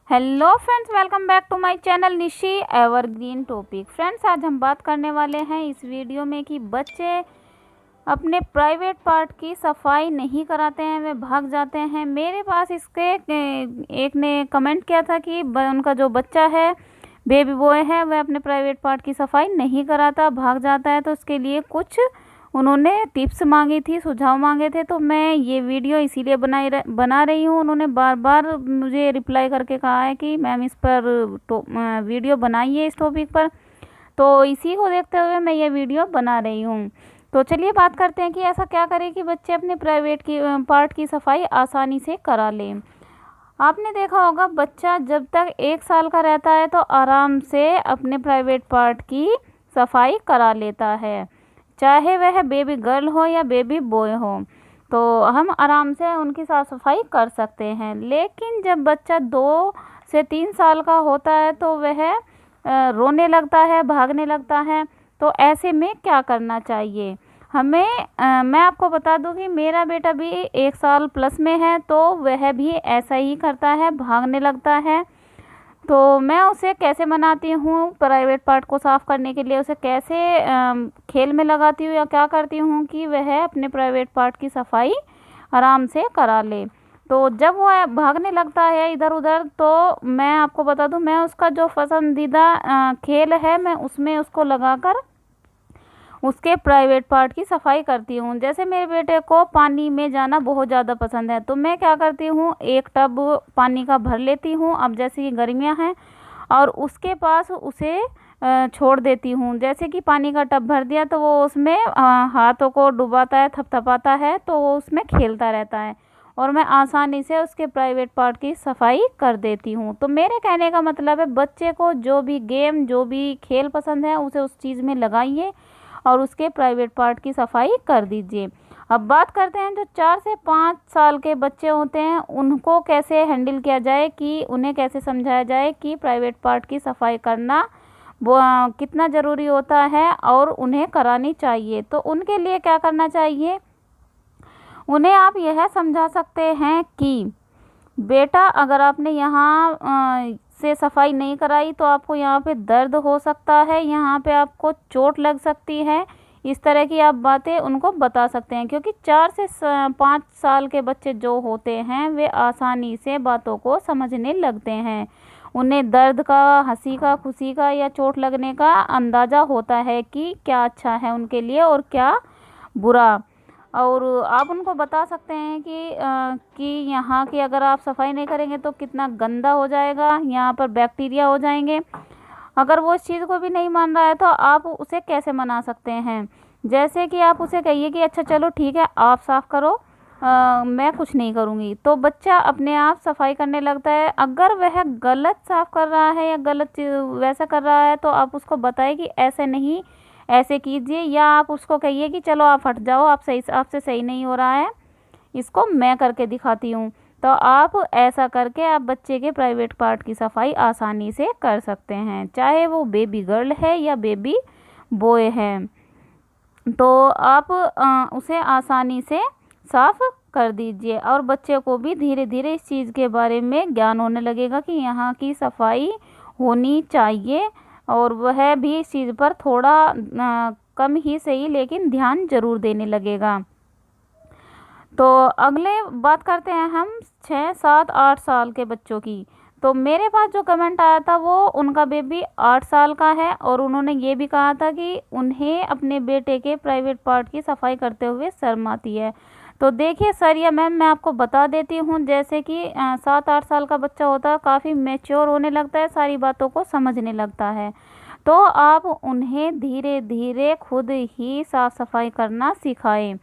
Hello friends, welcome back to my channel Nishi evergreen topic. Friends, आज हम बात करने वाले हैं इस वीडियो में कि बच्चे अपने प्राइवेट पार्ट की सफाई नहीं कराते हैं, वे भाग जाते हैं। मेरे पास इसके एक ने कमेंट किया था कि उनका जो बच्चा है, बेबी बॉय है, वह अपने प्राइवेट पार्ट की सफाई नहीं कराता, भाग जाता है। तो उसके लिए कुछ उन्होंने टिप्स मांगी थी, सुझाव मांगे थे, तो मैं ये वीडियो इसीलिए बना रही हूँ। उन्होंने बार बार मुझे रिप्लाई करके कहा है कि मैम इस पर वीडियो बनाइए इस टॉपिक पर, तो इसी को देखते हुए मैं ये वीडियो बना रही हूँ। तो चलिए बात करते हैं कि ऐसा क्या करें कि बच्चे अपने प्राइवेट की पार्ट की सफाई आसानी से करा लें। आपने देखा होगा, बच्चा जब तक 1 साल का रहता है तो आराम से अपने प्राइवेट पार्ट की सफाई करा लेता है, चाहे वह बेबी गर्ल हो या बेबी बॉय हो। तो हम आराम से उनकी साफ़ सफाई कर सकते हैं। लेकिन जब बच्चा 2 से 3 साल का होता है तो वह रोने लगता है, भागने लगता है। तो ऐसे में क्या करना चाहिए हमें? मैं आपको बता दूं कि मेरा बेटा भी 1 साल प्लस में है, तो वह भी ऐसा ही करता है, भागने लगता है। तो मैं उसे कैसे मनाती हूँ प्राइवेट पार्ट को साफ़ करने के लिए, उसे कैसे खेल में लगाती हूँ या क्या करती हूँ कि वह अपने प्राइवेट पार्ट की सफाई आराम से करा ले। तो जब वह भागने लगता है इधर उधर, तो मैं आपको बता दूँ, मैं उसका जो पसंदीदा खेल है, मैं उसमें उसको लगाकर उसके प्राइवेट पार्ट की सफाई करती हूँ। जैसे मेरे बेटे को पानी में जाना बहुत ज़्यादा पसंद है, तो मैं क्या करती हूँ, एक टब पानी का भर लेती हूँ। अब जैसे कि गर्मियाँ हैं और उसके पास उसे छोड़ देती हूँ। जैसे कि पानी का टब भर दिया तो वो उसमें हाथों को डुबाता है, थपथपाता है, तो वो उसमें खेलता रहता है और मैं आसानी से उसके प्राइवेट पार्ट की सफाई कर देती हूँ। तो मेरे कहने का मतलब है, बच्चे को जो भी गेम, जो भी खेल पसंद है, उसे उस चीज़ में लगाइए और उसके प्राइवेट पार्ट की सफाई कर दीजिए। अब बात करते हैं जो 4 से 5 साल के बच्चे होते हैं, उनको कैसे हैंडल किया जाए, कि उन्हें कैसे समझाया जाए कि प्राइवेट पार्ट की सफाई करना वो कितना ज़रूरी होता है और उन्हें करानी चाहिए। तो उनके लिए क्या करना चाहिए? उन्हें आप यह समझा सकते हैं कि बेटा, अगर आपने यहाँ से सफाई नहीं कराई तो आपको यहाँ पे दर्द हो सकता है, यहाँ पे आपको चोट लग सकती है। इस तरह की आप बातें उनको बता सकते हैं, क्योंकि 4 से 5 साल के बच्चे जो होते हैं वे आसानी से बातों को समझने लगते हैं। उन्हें दर्द का, हंसी का, खुशी का या चोट लगने का अंदाज़ा होता है कि क्या अच्छा है उनके लिए और क्या बुरा। और आप उनको बता सकते हैं कि यहाँ की अगर आप सफाई नहीं करेंगे तो कितना गंदा हो जाएगा, यहाँ पर बैक्टीरिया हो जाएंगे। अगर वो इस चीज़ को भी नहीं मान रहा है तो आप उसे कैसे मना सकते हैं? जैसे कि आप उसे कहिए कि अच्छा चलो ठीक है, आप साफ़ करो, मैं कुछ नहीं करूँगी। तो बच्चा अपने आप सफाई करने लगता है। अगर वह गलत साफ़ कर रहा है या गलत वैसा कर रहा है तो आप उसको बताएं कि ऐसे नहीं, ऐसे कीजिए, या आप उसको कहिए कि चलो आप हट जाओ, आपसे सही नहीं हो रहा है, इसको मैं करके दिखाती हूँ। तो आप ऐसा करके आप बच्चे के प्राइवेट पार्ट की सफाई आसानी से कर सकते हैं, चाहे वो बेबी गर्ल है या बेबी बॉय है। तो आप उसे आसानी से साफ़ कर दीजिए और बच्चे को भी धीरे धीरे इस चीज़ के बारे में ज्ञान होने लगेगा कि यहाँ की सफाई होनी चाहिए, और वह भी इस चीज़ पर थोड़ा कम ही सही लेकिन ध्यान ज़रूर देने लगेगा। तो अगले बात करते हैं हम 6, 7, 8 साल के बच्चों की। तो मेरे पास जो कमेंट आया था वो उनका बेबी 8 साल का है और उन्होंने ये भी कहा था कि उन्हें अपने बेटे के प्राइवेट पार्ट की सफाई करते हुए शर्म आती है। तो देखिए सर या मैम, मैं आपको बता देती हूँ, जैसे कि 7-8 साल का बच्चा होता है, काफ़ी मैच्योर होने लगता है, सारी बातों को समझने लगता है। तो आप उन्हें धीरे धीरे खुद ही साफ़ सफाई करना सिखाएं,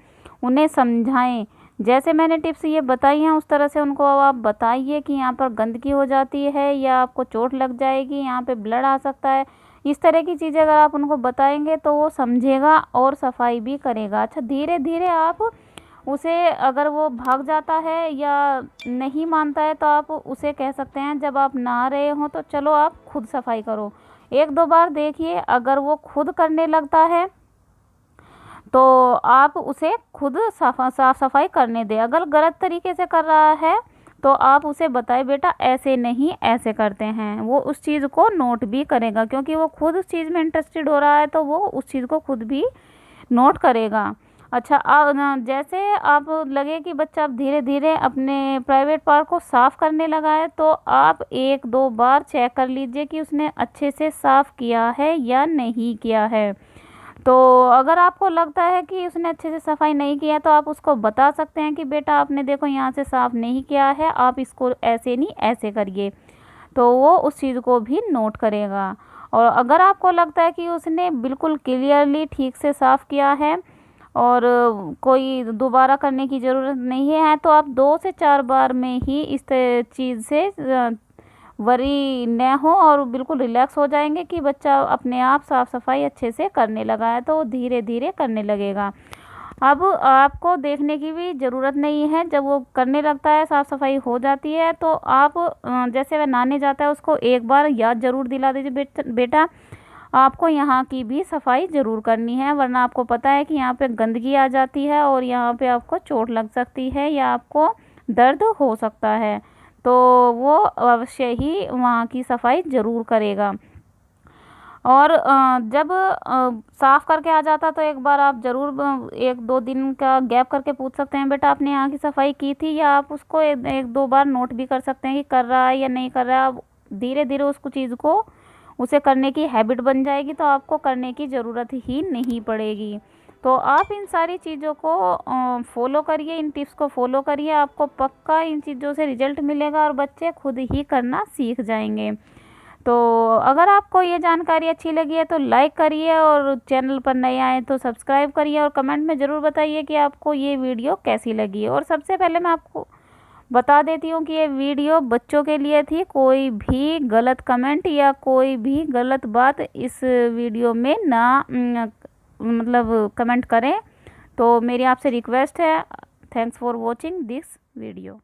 उन्हें समझाएं। जैसे मैंने टिप्स ये बताई हैं उस तरह से उनको अब आप बताइए कि यहाँ पर गंदगी हो जाती है या आपको चोट लग जाएगी, यहाँ पे ब्लड आ सकता है। इस तरह की चीज़ें अगर आप उनको बताएंगे तो वो समझेगा और सफाई भी करेगा। अच्छा, धीरे धीरे आप उसे, अगर वो भाग जाता है या नहीं मानता है तो आप उसे कह सकते हैं, जब आप नहा रहे हो तो चलो आप खुद सफाई करो। 1-2 बार देखिए, अगर वो खुद करने लगता है तो आप उसे खुद साफ सफाई करने दें। अगर गलत तरीके से कर रहा है तो आप उसे बताएं बेटा ऐसे नहीं ऐसे करते हैं, वो उस चीज़ को नोट भी करेगा, क्योंकि वो खुद उस चीज़ में इंटरेस्टेड हो रहा है तो वो उस चीज़ को खुद भी नोट करेगा। अच्छा, जैसे आप लगे कि बच्चा अब धीरे धीरे अपने प्राइवेट पार्ट को साफ़ करने लगा है, तो आप 1-2 बार चेक कर लीजिए कि उसने अच्छे से साफ़ किया है या नहीं किया है। तो अगर आपको लगता है कि उसने अच्छे से सफाई नहीं किया है, तो आप उसको बता सकते हैं कि बेटा आपने देखो यहाँ से साफ़ नहीं किया है, आप इसको ऐसे नहीं ऐसे करिए, तो वो उस चीज़ को भी नोट करेगा। और अगर आपको लगता है कि उसने बिल्कुल क्लियरली ठीक से साफ़ किया है और कोई दोबारा करने की ज़रूरत नहीं है, तो आप 2 से 4 बार में ही इस चीज़ से वरी न हो और बिल्कुल रिलैक्स हो जाएंगे कि बच्चा अपने आप साफ़ सफाई अच्छे से करने लगा है, तो धीरे धीरे करने लगेगा। अब आपको देखने की भी ज़रूरत नहीं है, जब वो करने लगता है साफ़ सफाई हो जाती है, तो आप जैसे वह नहाने जाता है उसको एक बार याद ज़रूर दिला दीजिए, बेटा आपको यहाँ की भी सफाई ज़रूर करनी है, वरना आपको पता है कि यहाँ पे गंदगी आ जाती है और यहाँ पे आपको चोट लग सकती है या आपको दर्द हो सकता है, तो वो अवश्य ही वहाँ की सफाई ज़रूर करेगा। और जब साफ़ करके आ जाता तो एक बार आप ज़रूर 1-2 दिन का गैप करके पूछ सकते हैं, बेटा आपने यहाँ की सफाई की थी, या आप उसको 1-2 बार नोट भी कर सकते हैं कि कर रहा है या नहीं कर रहा है। अब धीरे धीरे उसको चीज़ को उसे करने की हैबिट बन जाएगी, तो आपको करने की ज़रूरत ही नहीं पड़ेगी। तो आप इन सारी चीज़ों को फॉलो करिए, इन टिप्स को फॉलो करिए, आपको पक्का इन चीज़ों से रिजल्ट मिलेगा और बच्चे खुद ही करना सीख जाएंगे। तो अगर आपको ये जानकारी अच्छी लगी है तो लाइक करिए और चैनल पर नए आए तो सब्सक्राइब करिए और कमेंट में ज़रूर बताइए कि आपको ये वीडियो कैसी लगी। और सबसे पहले मैं आपको बता देती हूँ कि ये वीडियो बच्चों के लिए थी, कोई भी गलत कमेंट या कोई भी गलत बात इस वीडियो में ना मतलब कमेंट करें। तो मेरी आपसे रिक्वेस्ट है, thanks for watching this video.